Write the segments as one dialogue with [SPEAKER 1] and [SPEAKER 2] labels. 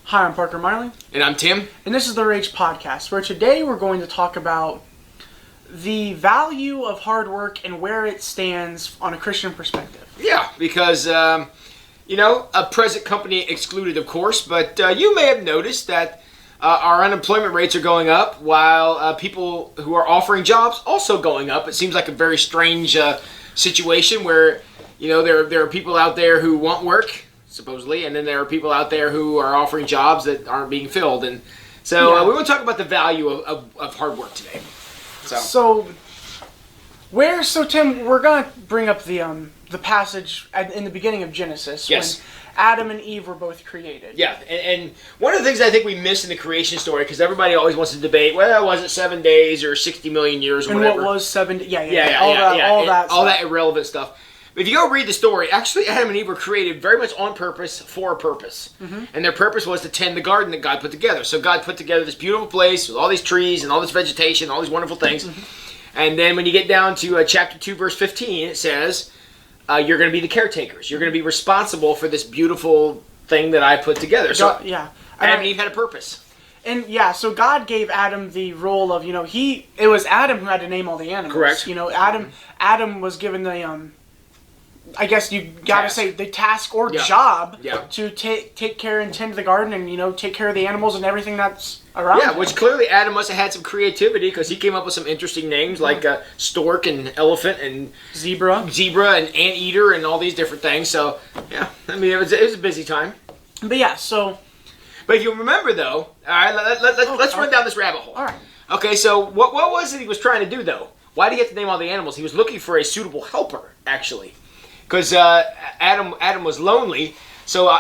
[SPEAKER 1] Hi, I'm Parker Miley.
[SPEAKER 2] And I'm Tim.
[SPEAKER 1] And this is the Rage Podcast, where today we're going to talk about the value of hard work and where it stands on a Christian perspective.
[SPEAKER 2] Yeah, because, a present company excluded, of course, but you may have noticed that our unemployment rates are going up while people who are offering jobs also going up. It seems like a very strange situation where, there are people out there who want work, supposedly, and then there are people out there who are offering jobs that aren't being filled. And so we want to talk about the value of hard work today.
[SPEAKER 1] So Tim, we're going to bring up the passage in the beginning of Genesis when Adam and Eve were both created.
[SPEAKER 2] Yeah, and one of the things I think we miss in the creation story, because everybody always wants to debate, well, was it 7 days or 60 million years or
[SPEAKER 1] and
[SPEAKER 2] whatever?
[SPEAKER 1] And what was 7 days?
[SPEAKER 2] All that irrelevant stuff. But if you go read the story, actually Adam and Eve were created very much on purpose, for a purpose. Mm-hmm. And their purpose was to tend the garden that God put together. So God put together this beautiful place with all these trees and all this vegetation, all these wonderful things. Mm-hmm. And then when you get down to chapter 2, verse 15, it says, you're going to be the caretakers. You're going to be responsible for this beautiful thing that I put together. So Adam and Eve had a purpose.
[SPEAKER 1] And so God gave Adam the role of, it was Adam who had to name all the animals.
[SPEAKER 2] Correct.
[SPEAKER 1] Adam was given the, I guess you gotta say the task or job to take care and tend the garden and take care of the animals and everything that's around.
[SPEAKER 2] Yeah, which clearly Adam must have had some creativity because he came up with some interesting names like stork and elephant and
[SPEAKER 1] zebra
[SPEAKER 2] and anteater and all these different things. So it was a busy time.
[SPEAKER 1] But
[SPEAKER 2] if you remember though, all right, let's run down this rabbit hole.
[SPEAKER 1] All right.
[SPEAKER 2] Okay, so what was it he was trying to do though? Why did he have to name all the animals? He was looking for a suitable helper actually. Because Adam was lonely, so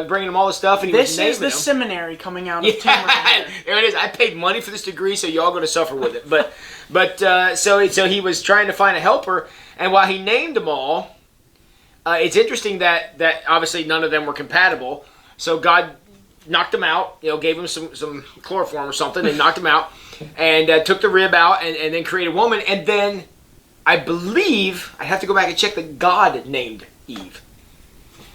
[SPEAKER 2] bringing him all the stuff, and he was naming them.
[SPEAKER 1] This is the seminary coming out of Tim right
[SPEAKER 2] there it is. I paid money for this degree, so y'all going to suffer with it. But so he was trying to find a helper, and while he named them all, it's interesting that obviously none of them were compatible. So God knocked them out, gave him some chloroform or something, and knocked them out, and took the rib out, and then created a woman, and then I believe, I have to go back and check, that God named Eve.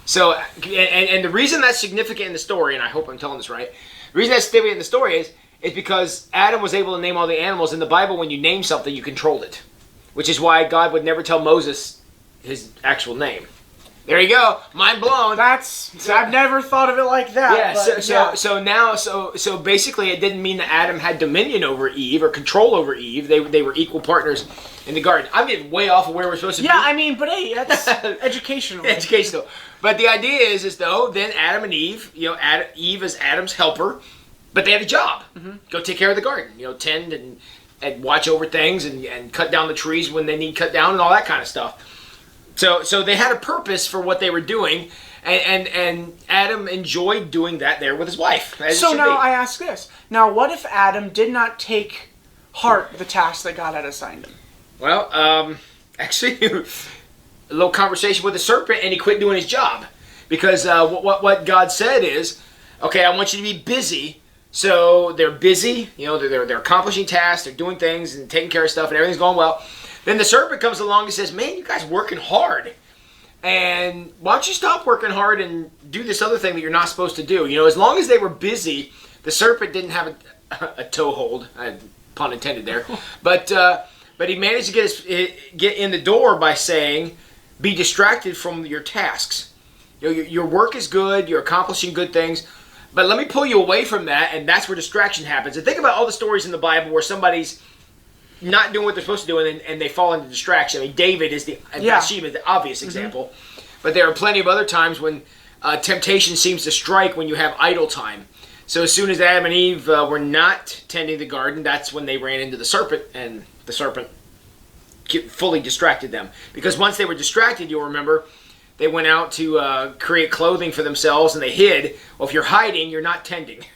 [SPEAKER 2] So, and the reason that's significant in the story, and I hope I'm telling this right, the reason that's significant in the story is because Adam was able to name all the animals. In the Bible, when you name something, you control it. Which is why God would never tell Moses his actual name. There you go. Mind blown.
[SPEAKER 1] I've never thought of it like that.
[SPEAKER 2] Yeah. So basically, it didn't mean that Adam had dominion over Eve or control over Eve. They were equal partners in the garden. I'm getting way off of where we're supposed to be.
[SPEAKER 1] Yeah, but hey, that's educational.
[SPEAKER 2] Educational. But the idea is though, then Adam and Eve, Eve is Adam's helper, but they had a job. Mm-hmm. Go take care of the garden. Tend and watch over things and cut down the trees when they need cut down and all that kind of stuff. So they had a purpose for what they were doing, and Adam enjoyed doing that there with his wife.
[SPEAKER 1] So now I ask this. Now, what if Adam did not take heart the task that God had assigned him?
[SPEAKER 2] Well, actually, a little conversation with the serpent, and he quit doing his job. Because what God said is, okay, I want you to be busy. So they're busy, they're accomplishing tasks, they're doing things and taking care of stuff, and everything's going well. Then the serpent comes along and says, man, you guys working hard. And why don't you stop working hard and do this other thing that you're not supposed to do? As long as they were busy, the serpent didn't have a toehold, pun intended there. But he managed to get in the door by saying, be distracted from your tasks. Your work is good, you're accomplishing good things, but let me pull you away from that, and that's where distraction happens. And think about all the stories in the Bible where somebody's not doing what they're supposed to do, and they fall into distraction. David is Bathsheba is the obvious example. Mm-hmm. But there are plenty of other times when temptation seems to strike when you have idle time. So as soon as Adam and Eve were not tending the garden, that's when they ran into the serpent, and the serpent fully distracted them. Because once they were distracted, you'll remember, they went out to create clothing for themselves, and they hid. Well, if you're hiding, you're not tending.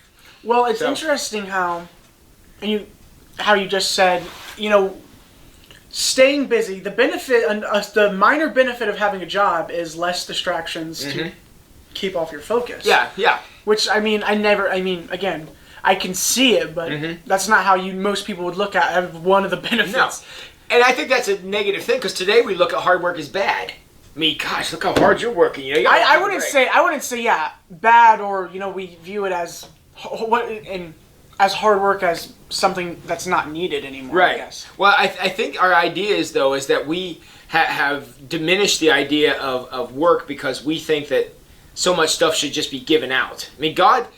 [SPEAKER 1] Well, it's interesting how you just said, staying busy, the minor benefit of having a job is less distractions to keep off your focus.
[SPEAKER 2] Yeah.
[SPEAKER 1] Which, again, I can see it, but that's not how most people would look at one of the benefits.
[SPEAKER 2] No. And I think that's a negative thing, because today we look at hard work as bad. me, gosh, look how hard you're working. You know,
[SPEAKER 1] I wouldn't say yeah, bad, or we view it as as hard work as something that's not needed anymore.
[SPEAKER 2] Right.
[SPEAKER 1] I guess.
[SPEAKER 2] Well, I think our idea is that we have diminished the idea of work because we think that so much stuff should just be given out. I mean, God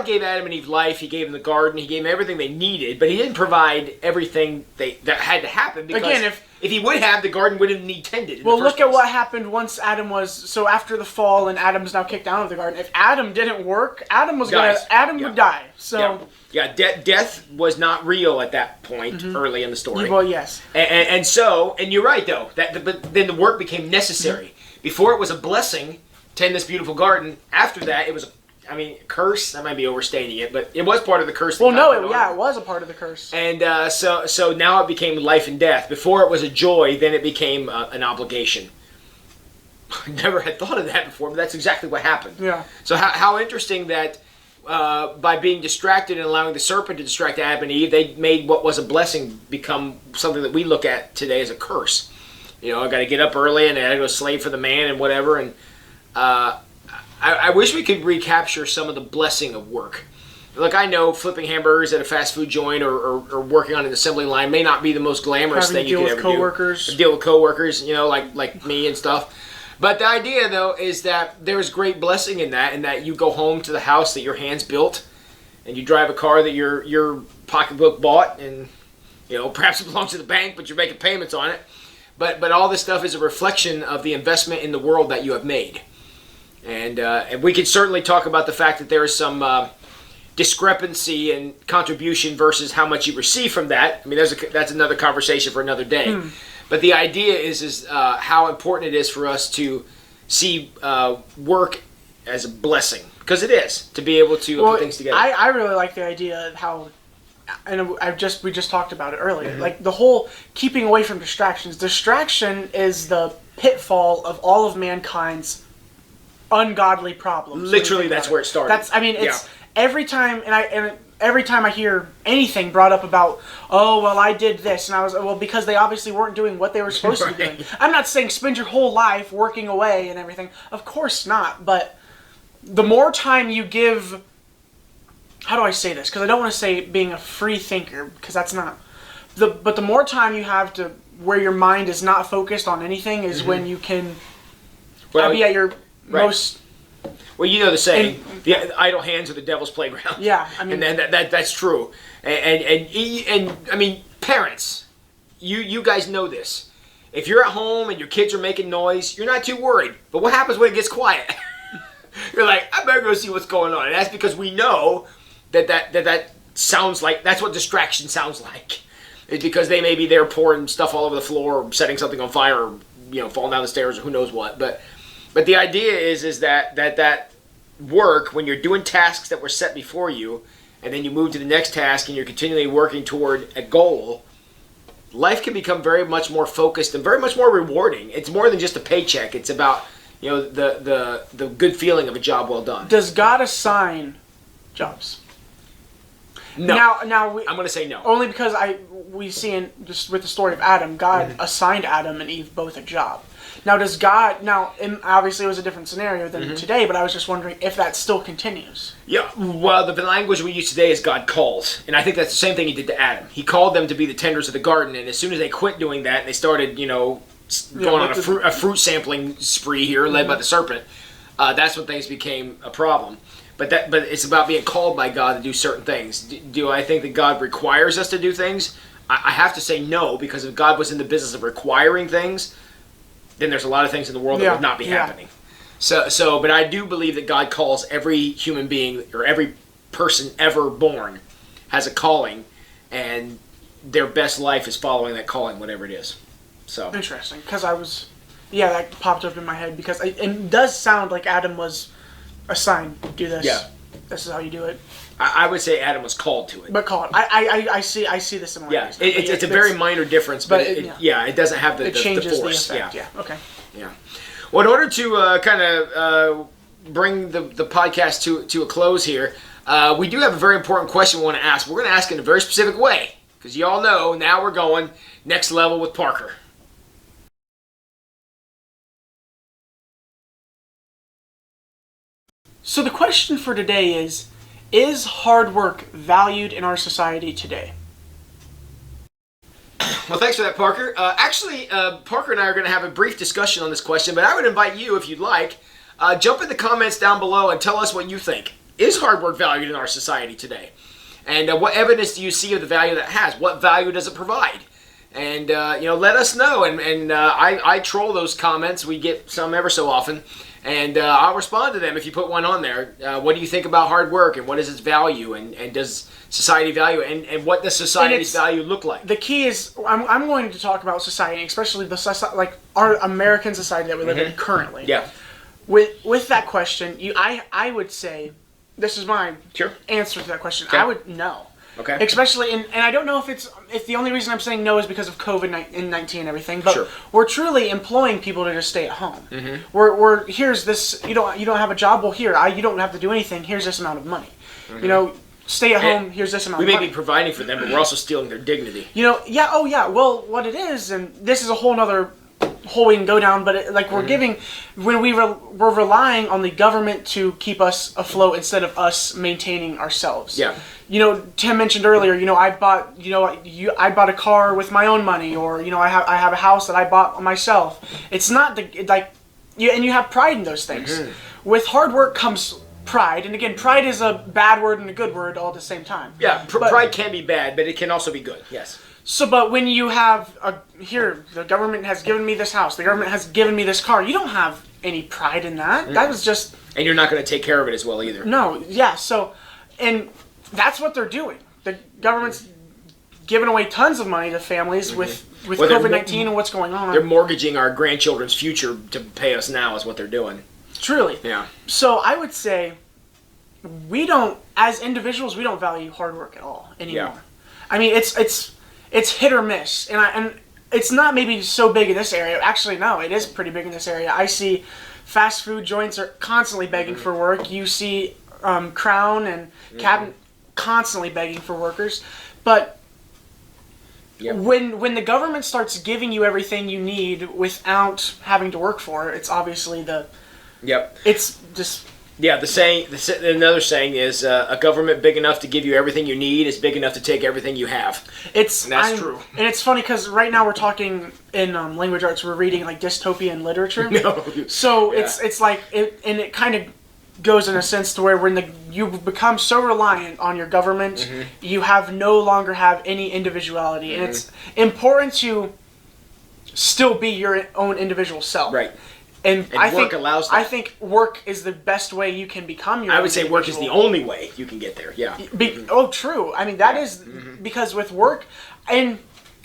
[SPEAKER 2] gave Adam and Eve life. He gave them the garden. He gave them everything they needed, but he didn't provide everything that had to happen. Because
[SPEAKER 1] again,
[SPEAKER 2] if he would have, the garden wouldn't need tended.
[SPEAKER 1] Well, look at what happened once Adam after the fall, and Adam's now kicked out of the garden. If Adam didn't work, Adam would die. So
[SPEAKER 2] death was not real at that point early in the story.
[SPEAKER 1] Well, yes,
[SPEAKER 2] and you're right though. But then the work became necessary. Before it was a blessing, tend this beautiful garden. After that, it was curse. That might be overstating it, but it was part of the curse.
[SPEAKER 1] Well, no, it was a part of the curse.
[SPEAKER 2] And so now it became life and death. Before it was a joy, then it became an obligation. I never had thought of that before, but that's exactly what happened.
[SPEAKER 1] Yeah.
[SPEAKER 2] So how interesting that by being distracted and allowing the serpent to distract Adam and Eve, they made what was a blessing become something that we look at today as a curse. I got to get up early and I got to go slave for the man and whatever. And I wish we could recapture some of the blessing of work. Look, I know flipping hamburgers at a fast food joint or working on an assembly line may not be the most glamorous thing you could ever do. Deal with coworkers, like me and stuff. But the idea, though, is that there's great blessing in that you go home to the house that your hands built, and you drive a car that your pocketbook bought, and perhaps it belongs to the bank, but you're making payments on it. But all this stuff is a reflection of the investment in the world that you have made. And we could certainly talk about the fact that there is some discrepancy in contribution versus how much you receive from that. I mean, that's another conversation for another day. But the idea is how important it is for us to see work as a blessing, because it is, to be able to put things together.
[SPEAKER 1] I really like the idea of how, and we just talked about it earlier, like the whole keeping away from distractions. Distraction is the pitfall of all of mankind's ungodly problems.
[SPEAKER 2] Literally, that's where it started.
[SPEAKER 1] It's every time, and every time I hear anything brought up about, oh, well, I did this, and I was, because they obviously weren't doing what they were supposed to be doing. I'm not saying spend your whole life working away and everything. Of course not, but the more time you give, how do I say this? Because I don't want to say being a free thinker, because that's not, but the more time you have to, where your mind is not focused on anything, is when you can be at your most...
[SPEAKER 2] Well, you know the saying, the idle hands are the devil's playground.
[SPEAKER 1] Yeah,
[SPEAKER 2] and that's true. And I mean, parents, you guys know this. If you're at home and your kids are making noise, you're not too worried. But what happens when it gets quiet? You're like, I better go see what's going on. And that's because we know that sounds like, that's what distraction sounds like. It's because they may be there pouring stuff all over the floor, or setting something on fire, or falling down the stairs, or who knows what. But the idea is that work, when you're doing tasks that were set before you, and then you move to the next task and you're continually working toward a goal, life can become very much more focused and very much more rewarding. It's more than just a paycheck. It's about the good feeling of a job well done.
[SPEAKER 1] Does God assign jobs?
[SPEAKER 2] No.
[SPEAKER 1] Now
[SPEAKER 2] I'm going to say no.
[SPEAKER 1] Only because we see just with the story of Adam, God assigned Adam and Eve both a job. Now, does God... obviously it was a different scenario than today, but I was just wondering if that still continues.
[SPEAKER 2] Yeah, well, the language we use today is God calls. And I think that's the same thing he did to Adam. He called them to be the tenders of the garden, and as soon as they quit doing that, they started, going on a fruit sampling spree here, led by the serpent, that's when things became a problem. But it's about being called by God to do certain things. Do I think that God requires us to do things? I have to say no, because if God was in the business of requiring things, then there's a lot of things in the world that would not be happening. But I do believe that God calls every human being, or every person ever born has a calling, and their best life is following that calling, whatever it is. So
[SPEAKER 1] interesting, because that popped up in my head, because it does sound like Adam was assigned to do this. Yeah, this is how you do it.
[SPEAKER 2] I would say Adam was called to it.
[SPEAKER 1] But called. I see the similarities.
[SPEAKER 2] Yeah, it's a very minor difference, but it doesn't have the force.
[SPEAKER 1] The effect. Yeah. Okay.
[SPEAKER 2] Yeah. Well, in order to bring the podcast to a close here, we do have a very important question we want to ask. We're going to ask in a very specific way, because you all know now we're going next level with Parker.
[SPEAKER 1] So the question for today is hard work valued in our society today?
[SPEAKER 2] Well, thanks for that, Parker. Parker and I are going to have a brief discussion on this question, but I would invite you, if you'd like, jump in the comments down below and tell us what you think. Is hard work valued in our society today? And what evidence do you see of the value that it has? What value does it provide? And, let us know. And I troll those comments. We get some ever so often. And I'll respond to them if you put one on there. What do you think about hard work, and what is its value, and does society value it, and what does society's value look like?
[SPEAKER 1] The key is, I'm going to talk about society, especially our American society that we live in currently.
[SPEAKER 2] Yeah.
[SPEAKER 1] With that question, I would say, this is my
[SPEAKER 2] Sure.
[SPEAKER 1] answer to that question.
[SPEAKER 2] Okay.
[SPEAKER 1] I would no.
[SPEAKER 2] Okay.
[SPEAKER 1] Especially, and I don't know if the only reason I'm saying no is because of COVID-19 and everything, but
[SPEAKER 2] Sure.
[SPEAKER 1] we're truly employing people to just stay at home.
[SPEAKER 2] Mm-hmm.
[SPEAKER 1] We're here's this, you don't have a job, well you don't have to do anything, here's this amount of money.
[SPEAKER 2] Mm-hmm.
[SPEAKER 1] Stay at home, here's this amount
[SPEAKER 2] We
[SPEAKER 1] of
[SPEAKER 2] may
[SPEAKER 1] money.
[SPEAKER 2] be providing for them, but we're also stealing their dignity.
[SPEAKER 1] Well, what it is, and this is a whole nother hole we can go down, but we're giving, when we're relying on the government to keep us afloat instead of us maintaining ourselves.
[SPEAKER 2] Yeah.
[SPEAKER 1] Tim mentioned earlier, I bought a car with my own money, or I have a house that I bought myself. It's not and you have pride in those things.
[SPEAKER 2] Mm-hmm.
[SPEAKER 1] With hard work comes pride, and again, pride is a bad word and a good word all at the same time.
[SPEAKER 2] Yeah, pride can be bad, but it can also be good. Yes.
[SPEAKER 1] So, but when you have the government has given me this house, the government has given me this car, you don't have any pride in that.
[SPEAKER 2] Mm-hmm.
[SPEAKER 1] That was just...
[SPEAKER 2] And you're not going to take care of it as well either.
[SPEAKER 1] No, yeah, so, and that's what they're doing. The government's giving away tons of money to families with COVID-19 and what's going on.
[SPEAKER 2] They're mortgaging our grandchildren's future to pay us now is what they're doing.
[SPEAKER 1] Truly.
[SPEAKER 2] Yeah.
[SPEAKER 1] So I would say as individuals, we don't value hard work at all anymore.
[SPEAKER 2] Yeah.
[SPEAKER 1] I mean, it's hit or miss, and it's not maybe so big in this area. Actually, no, it is pretty big in this area. I see fast food joints are constantly begging for work. You see Crown and Cabinet constantly begging for workers. But when the government starts giving you everything you need without having to work for it, it's obviously it's just...
[SPEAKER 2] Yeah, another saying is a government big enough to give you everything you need is big enough to take everything you have. That's true.
[SPEAKER 1] And it's funny because right now we're talking in language arts, we're reading dystopian literature.
[SPEAKER 2] No.
[SPEAKER 1] So it's like, and it kind of goes in a sense to where when you become so reliant on your government, you no longer have any individuality. And it's important to still be your own individual self.
[SPEAKER 2] Right.
[SPEAKER 1] And I
[SPEAKER 2] work
[SPEAKER 1] think
[SPEAKER 2] allows that.
[SPEAKER 1] I think work is the best way you can become your own
[SPEAKER 2] I would say work is the only way you can get there. Yeah.
[SPEAKER 1] Oh, true. I mean, that is because with work, and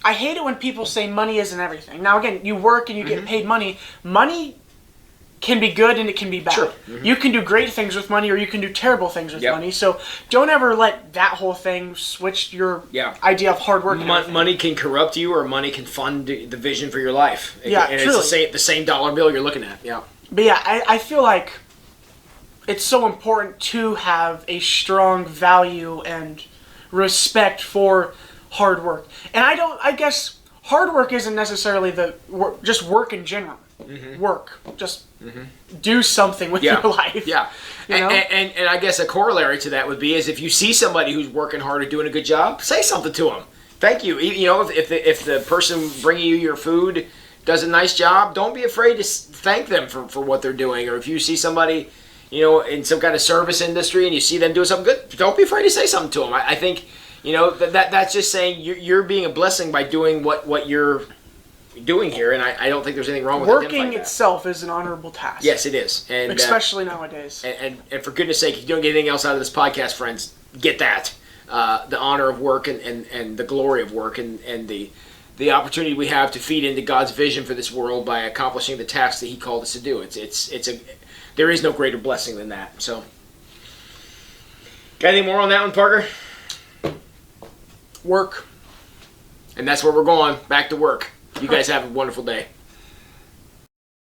[SPEAKER 1] I hate it when people say money isn't everything. Now, again, you work and you get paid money. Money can be good and it can be bad.
[SPEAKER 2] Sure.
[SPEAKER 1] You can do great things with money, or you can do terrible things with money. So don't ever let that whole thing switch your idea of hard work.
[SPEAKER 2] Money can corrupt you, or money can fund the vision for your life.
[SPEAKER 1] Yeah,
[SPEAKER 2] and
[SPEAKER 1] truly.
[SPEAKER 2] It's the same dollar bill you're looking at. Yeah.
[SPEAKER 1] But yeah, I feel like it's so important to have a strong value and respect for hard work. And I guess hard work isn't necessarily just work in general. Work. Just do something with your life.
[SPEAKER 2] Yeah. And I guess a corollary to that would be is if you see somebody who's working hard or doing a good job, say something to them. Thank you. If the person bringing you your food does a nice job, don't be afraid to thank them for what they're doing. Or if you see somebody, in some kind of service industry and you see them doing something good, don't be afraid to say something to them. I think, that's just saying you're being a blessing by doing what you're doing here, and I don't think there's anything wrong with
[SPEAKER 1] working itself is an honorable task.
[SPEAKER 2] Yes, it is, and
[SPEAKER 1] especially nowadays.
[SPEAKER 2] And for goodness sake, if you don't get anything else out of this podcast, friends, get that the honor of work and the glory of work and the opportunity we have to feed into God's vision for this world by accomplishing the task that He called us to do. There is no greater blessing than that. So, got any more on that one, Parker?
[SPEAKER 1] Work.
[SPEAKER 2] And that's where we're going. Back to work. You guys have a wonderful day.